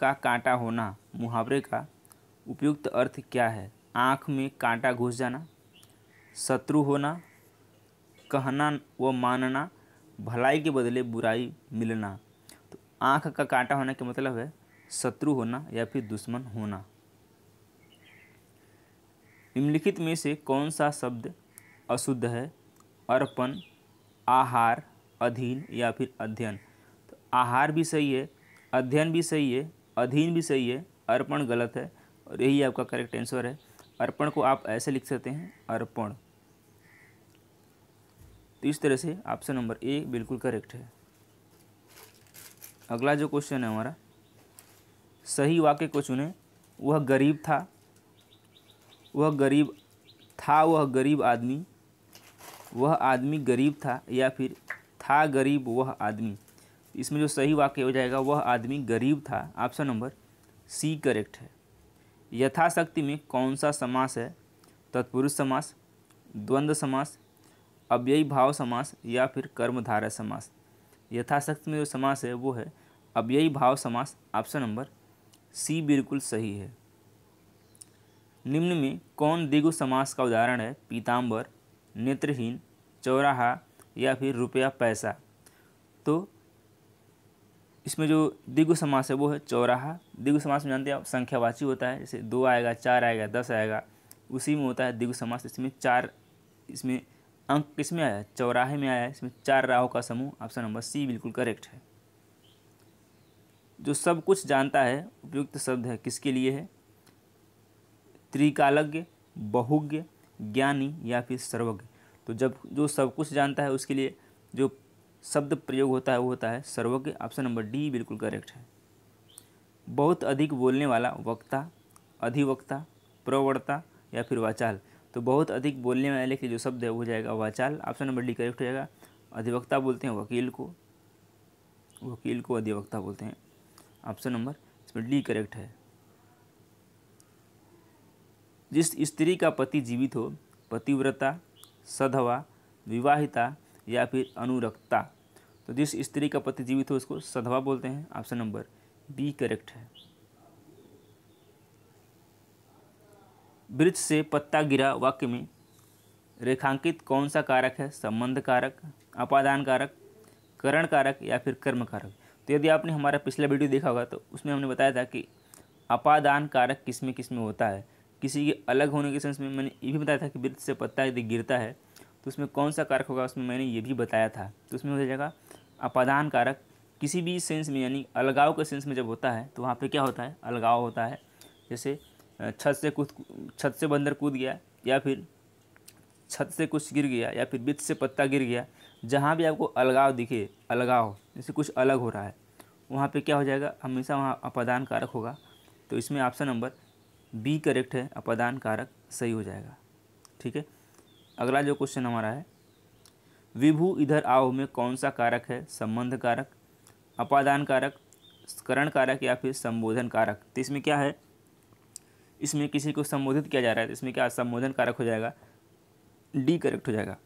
का कांटा होना मुहावरे का उपयुक्त अर्थ क्या है? आँख में कांटा घुस जाना, शत्रु होना, कहना व मानना, भलाई के बदले बुराई मिलना। तो आँख का कांटा होने का मतलब है शत्रु होना या फिर दुश्मन होना। निम्नलिखित में से कौन सा शब्द अशुद्ध है? अर्पण, आहार, अधीन या फिर अध्ययन। तो आहार भी सही है, अध्ययन भी सही है, अधीन भी सही है, अर्पण गलत है और यही आपका करेक्ट आंसर है। अर्पण को आप ऐसे लिख सकते हैं अर्पण। तो इस तरह से ऑप्शन नंबर ए बिल्कुल करेक्ट है। अगला जो क्वेश्चन है हमारा, सही वाक्य को चुनें। वह गरीब था, वह गरीब था, वह गरीब आदमी, वह आदमी गरीब था या फिर था गरीब वह आदमी। इसमें जो सही वाक्य हो जाएगा वह आदमी गरीब था। ऑप्शन नंबर सी करेक्ट है। यथाशक्ति में कौन सा समास है? तत्पुरुष समास, द्वंद्व समास, अव्ययी भाव समास या फिर कर्मधारय समास। यथाशक्ति में जो समास है वो है अव्ययी भाव समास। ऑप्शन नंबर सी बिल्कुल सही है। निम्न में कौन द्विगु समास का उदाहरण है? पीताम्बर, नेत्रहीन, चौराहा या फिर रुपया पैसा। तो इसमें जो द्विगु समास है वो है चौराहा। द्विगु समास में जानते हैं आप संख्यावाची होता है, जैसे 2 आएगा, 4 आएगा, 10 आएगा, उसी में होता है द्विगु समास। इसमें 4, इसमें अंक किसमें आया? चौराहे में आया है। इसमें 4 राहों का समूह। ऑप्शन नंबर सी बिल्कुल करेक्ट है। जो सब कुछ जानता है उपयुक्त शब्द है किसके लिए है? त्रिकालज्ञ, बहुज्ञ, ज्ञानी या फिर सर्वज्ञ। तो जब जो सब कुछ जानता है उसके लिए जो शब्द प्रयोग होता है वो होता है सर्वज्ञ। ऑप्शन नंबर डी बिल्कुल करेक्ट है। बहुत अधिक बोलने वाला वक्ता, अधिवक्ता, प्रवक्ता या फिर वाचाल। तो बहुत अधिक बोलने वाले के जो शब्द है वो जाएगा वाचाल। ऑप्शन नंबर डी करेक्ट हो जाएगा। अधिवक्ता बोलते हैं वकील को, वकील को अधिवक्ता बोलते हैं। ऑप्शन नंबर इसमें डी करेक्ट है। जिस स्त्री का पति जीवित हो, पतिव्रता, सधवा, विवाहिता या फिर अनुरक्ता। तो जिस स्त्री का पति जीवित हो उसको सधवा बोलते हैं। ऑप्शन नंबर बी करेक्ट है। वृक्ष से पत्ता गिरा वाक्य में रेखांकित कौन सा कारक है? संबंध कारक, अपादान कारक, करण कारक या फिर कर्म कारक। तो यदि आपने हमारा पिछला वीडियो देखा होगा तो उसमें हमने बताया था कि अपादान कारक किस में होता है। किसी के अलग होने के सेंस में मैंने ये भी बताया था कि वृक्ष से पत्ता यदि गिरता है तो उसमें कौन सा कारक होगा, उसमें मैंने ये भी बताया था। तो उसमें हो जाएगा अपादान कारक। किसी भी सेंस में यानी अलगाव के सेंस में जब होता है तो वहाँ पे क्या होता है? अलगाव होता है। जैसे छत से बंदर कूद गया या फिर छत से कुछ गिर गया या फिर वृक्ष से पत्ता गिर गया। जहाँ भी आपको अलगाव दिखे, अलगाव जैसे कुछ अलग हो रहा है, वहाँ पे क्या हो जाएगा? हमेशा वहाँ अपादान कारक होगा। तो इसमें ऑप्शन नंबर बी करेक्ट है, अपादान कारक सही हो जाएगा। ठीक है। अगला जो क्वेश्चन हमारा है, विभू इधर आओ में कौन सा कारक है? संबंध कारक, अपादान कारक, करण कारक या फिर संबोधन कारक। तो इसमें क्या है? इसमें किसी को संबोधित किया जा रहा है तो इसमें क्या संबोधन कारक हो जाएगा। डी करेक्ट हो जाएगा।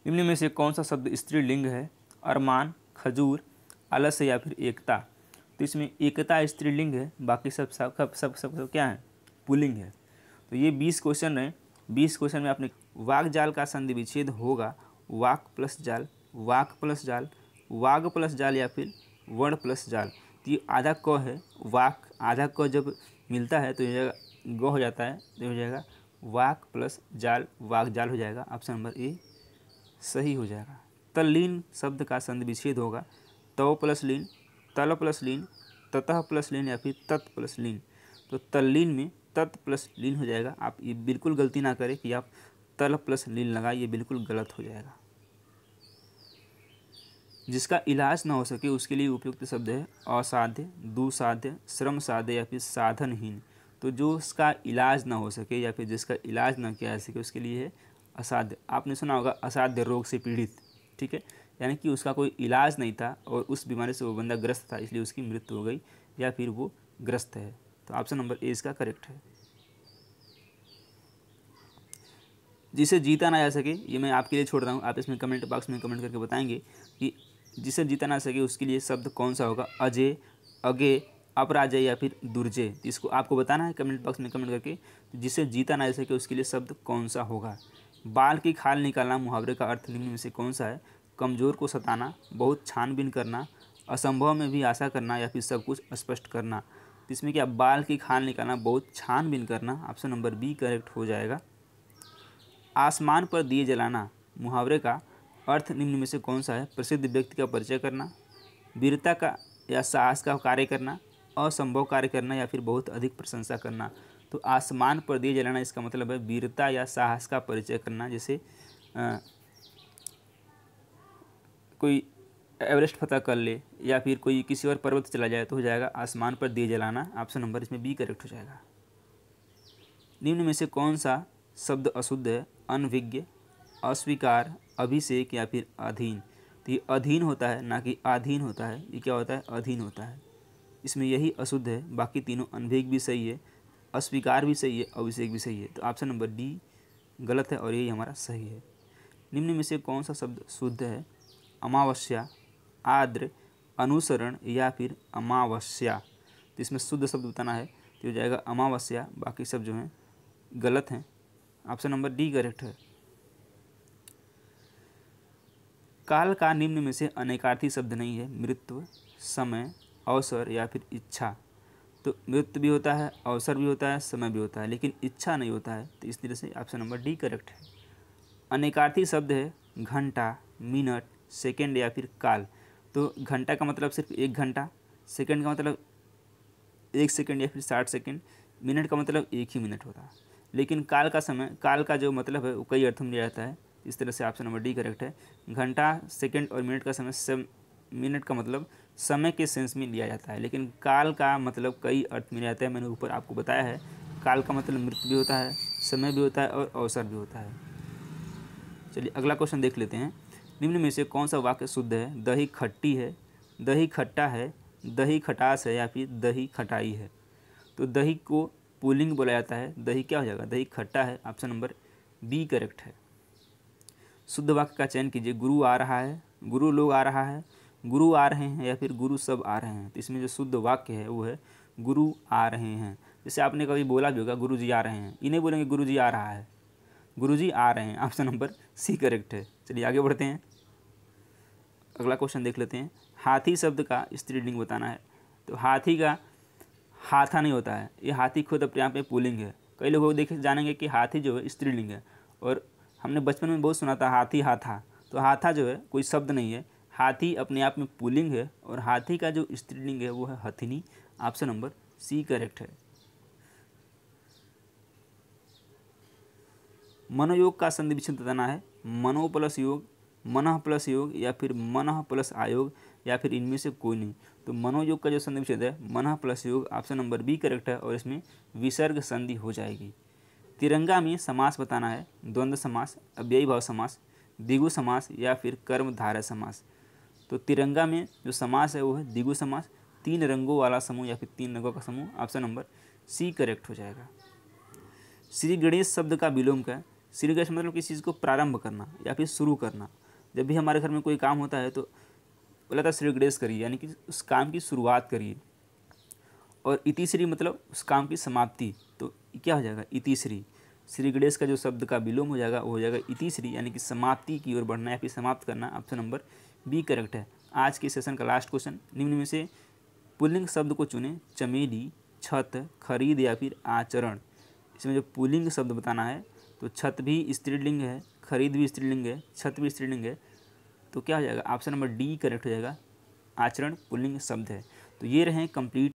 निम्न में से कौन सा शब्द स्त्रीलिंग है? अरमान, खजूर, आलस्य या फिर एकता। तो इसमें एकता स्त्रीलिंग है, बाकी सब क्या है? पुल्लिंग है। तो ये 20 क्वेश्चन है। 20 क्वेश्चन में आपने वाक जाल का संधि विच्छेद होगा वाक प्लस जाल, वाक प्लस जाल, वाग प्लस जाल या फिर वर्ण प्लस जाल। तो ये आधा क है वाक, आधा क जब मिलता है तो ये ग हो जाता है, तो हो जाएगा वाक प्लस जाल, वाक जाल हो जाएगा। ऑप्शन नंबर ए सही हो जाएगा। तल्लीन शब्द का संधि विच्छेद होगा तव प्लस लीन, तल प्लस लीन, ततः प्लस लीन या फिर तत् प्लस लीन। तो तल्लीन में तत् प्लस लीन हो जाएगा। आप ये बिल्कुल गलती ना करें कि आप तल प्लस लीन लगाए, ये बिल्कुल गलत हो जाएगा। जिसका इलाज ना हो सके उसके लिए उपयुक्त शब्द है असाध्य, दुसाध्य, श्रम साध्य या फिर साधनहीन। तो जो उसका इलाज ना हो सके या फिर जिसका इलाज ना किया जा सके उसके लिए है असाध्य। आपने सुना होगा असाध्य रोग से पीड़ित। ठीक है, यानी कि उसका कोई इलाज नहीं था और उस बीमारी से वो बंदा ग्रस्त था, इसलिए उसकी मृत्यु हो गई या फिर वो ग्रस्त है। तो ऑप्शन नंबर ए इसका करेक्ट है। जिसे जीता ना जा सके, ये मैं आपके लिए छोड़ रहा हूँ, आप इसमें कमेंट बॉक्स में कमेंट करके बताएंगे कि जिसे जीता ना सके उसके लिए शब्द कौन सा होगा। अजय, अगे, अपराजय या फिर दुर्जय। तो इसको आपको बताना है कमेंट बॉक्स में कमेंट करके, जिसे जीता ना जा सके उसके लिए शब्द कौन सा होगा। बाल की खाल निकालना मुहावरे का अर्थ निम्न में से कौन सा है? कमज़ोर को सताना, बहुत छानबीन करना, असंभव में भी आशा करना या फिर सब कुछ स्पष्ट करना। तो इसमें क्या बाल की खाल निकालना, बहुत छानबीन करना, ऑप्शन नंबर बी करेक्ट हो जाएगा। आसमान पर दिए जलाना मुहावरे का अर्थ निम्न में से कौन सा है? प्रसिद्ध व्यक्ति का परिचय करना, वीरता का या साहस का कार्य करना, असंभव कार्य करना या फिर बहुत अधिक प्रशंसा करना। तो आसमान पर दिए जलाना इसका मतलब है वीरता या साहस का परिचय करना। जैसे कोई एवरेस्ट फतह कर ले या फिर कोई किसी और पर्वत चला जाए तो हो जाएगा आसमान पर दिए जलाना। ऑप्शन नंबर इसमें बी करेक्ट हो जाएगा। निम्न में से कौन सा शब्द अशुद्ध है? अनभिज्ञ, अस्वीकार, अभिषेक या फिर अधीन। तो ये अधीन होता है ना कि आधीन होता है। ये क्या होता है? अधीन होता है। इसमें यही अशुद्ध है, बाकी तीनों अनभिज्ञ भी सही है, अस्वीकार भी सही है, अभिषेक भी सही है। तो ऑप्शन नंबर डी गलत है और यही हमारा सही है। निम्न में से कौन सा शब्द शुद्ध है? अमावस्या, आर्द्र, अनुसरण या फिर अमावस्या। तो इसमें शुद्ध शब्द बताना है तो हो जाएगा अमावस्या, बाकी सब जो हैं गलत हैं। ऑप्शन नंबर डी करेक्ट है। काल का निम्न में से अनेकार्थी शब्द नहीं है। मृत्यु, समय, अवसर या फिर इच्छा। तो मृत्यु भी होता है, अवसर भी होता है, समय भी होता है, लेकिन इच्छा नहीं होता है। तो इस तरह से ऑप्शन नंबर डी करेक्ट है। अनेकार्थी शब्द है घंटा, मिनट, सेकंड या फिर काल। तो घंटा का मतलब सिर्फ 1 घंटा, सेकंड का मतलब 1 सेकंड या फिर 60 सेकंड, मिनट का मतलब 1 ही मिनट होता है। लेकिन काल का समय, काल का जो मतलब है वो कई अर्थों में लिया जाता है। इस तरह से ऑप्शन नंबर डी करेक्ट है। घंटा, सेकंड और मिनट का समय, मिनट का मतलब समय के सेंस में लिया जाता है, लेकिन काल का मतलब कई अर्थ में लिया जाता है। मैंने ऊपर आपको बताया है काल का मतलब मृत्यु भी होता है, समय भी होता है और अवसर भी होता है। चलिए अगला क्वेश्चन देख लेते हैं। निम्न में से कौन सा वाक्य शुद्ध है? दही खट्टी है, दही खट्टा है, दही खटास है या फिर दही खटाई है। तो दही को पुल्लिंग बोला जाता है, दही क्या हो जाएगा? दही खट्टा है। ऑप्शन नंबर बी करेक्ट है। शुद्ध वाक्य का चयन कीजिए। गुरु आ रहा है, गुरु लोग आ रहा है, गुरु आ रहे हैं या फिर गुरु सब आ रहे हैं। तो इसमें जो शुद्ध वाक्य है वो है गुरु आ रहे हैं। जैसे आपने कभी बोला भी होगा गुरु जी आ रहे हैं, ये नहीं बोलेंगे गुरु जी आ रहा है, गुरु जी आ रहे हैं। ऑप्शन नंबर सी करेक्ट है। चलिए आगे बढ़ते हैं, अगला क्वेश्चन देख लेते हैं। हाथी शब्द का स्त्रीलिंग बताना है। तो हाथी का हाथा नहीं होता है, ये हाथी खुद अपने आप में पुल्लिंग है। कई लोग देखे जानेंगे कि हाथी जो है स्त्रीलिंग है, और हमने बचपन में बहुत सुना था हाथी हाथा। तो हाथा जो है कोई शब्द नहीं है, हाथी अपने आप में पुल्लिंग है, और हाथी का जो स्त्रीलिंग है वो है हथिनी। ऑप्शन नंबर सी करेक्ट है। मनोयोग का संधि विच्छेद बताना है। मनो प्लस योग, मनः प्लस योग या फिर मनः प्लस आयोग या फिर इनमें से कोई नहीं। तो मनोयोग का जो संधि विच्छेद है मनः प्लस योग, ऑप्शन नंबर बी करेक्ट है, और इसमें विसर्ग संधि हो जाएगी। तिरंगा में समास बताना है। द्वंद्व समास, अव्ययी भाव समास, द्विगु समास या फिर कर्मधारय समास। तो तिरंगा में जो समास है वो है द्विगु समास, 3 रंगों वाला समूह या फिर 3 रंगों का समूह। ऑप्शन नंबर सी करेक्ट हो जाएगा। श्री गणेश शब्द का विलोम क्या है? श्री गणेश मतलब किसी चीज़ को प्रारंभ करना या फिर शुरू करना। जब भी हमारे घर में कोई काम होता है तो बोला था श्री गणेश करिए, यानी कि उस काम की शुरुआत करिए। और इतिश्री मतलब उस काम की समाप्ति। तो क्या हो जाएगा? इतिश्री। श्री गणेश का जो शब्द का विलोम हो जाएगा वो हो जाएगा इतिश्री, यानी कि समाप्ति की ओर बढ़ना या फिर समाप्त करना। ऑप्शन नंबर बी करेक्ट है। आज के सेशन का लास्ट क्वेश्चन, निम्न में से पुल्लिंग शब्द को चुनें। चमेली, छत, खरीद या फिर आचरण। इसमें जो पुल्लिंग शब्द बताना है, तो छत भी स्त्रीलिंग है, खरीद भी स्त्रीलिंग है, छत भी स्त्रीलिंग है। तो क्या हो जाएगा? ऑप्शन नंबर डी करेक्ट हो जाएगा। आचरण पुल्लिंग शब्द है। तो ये रहे कंप्लीट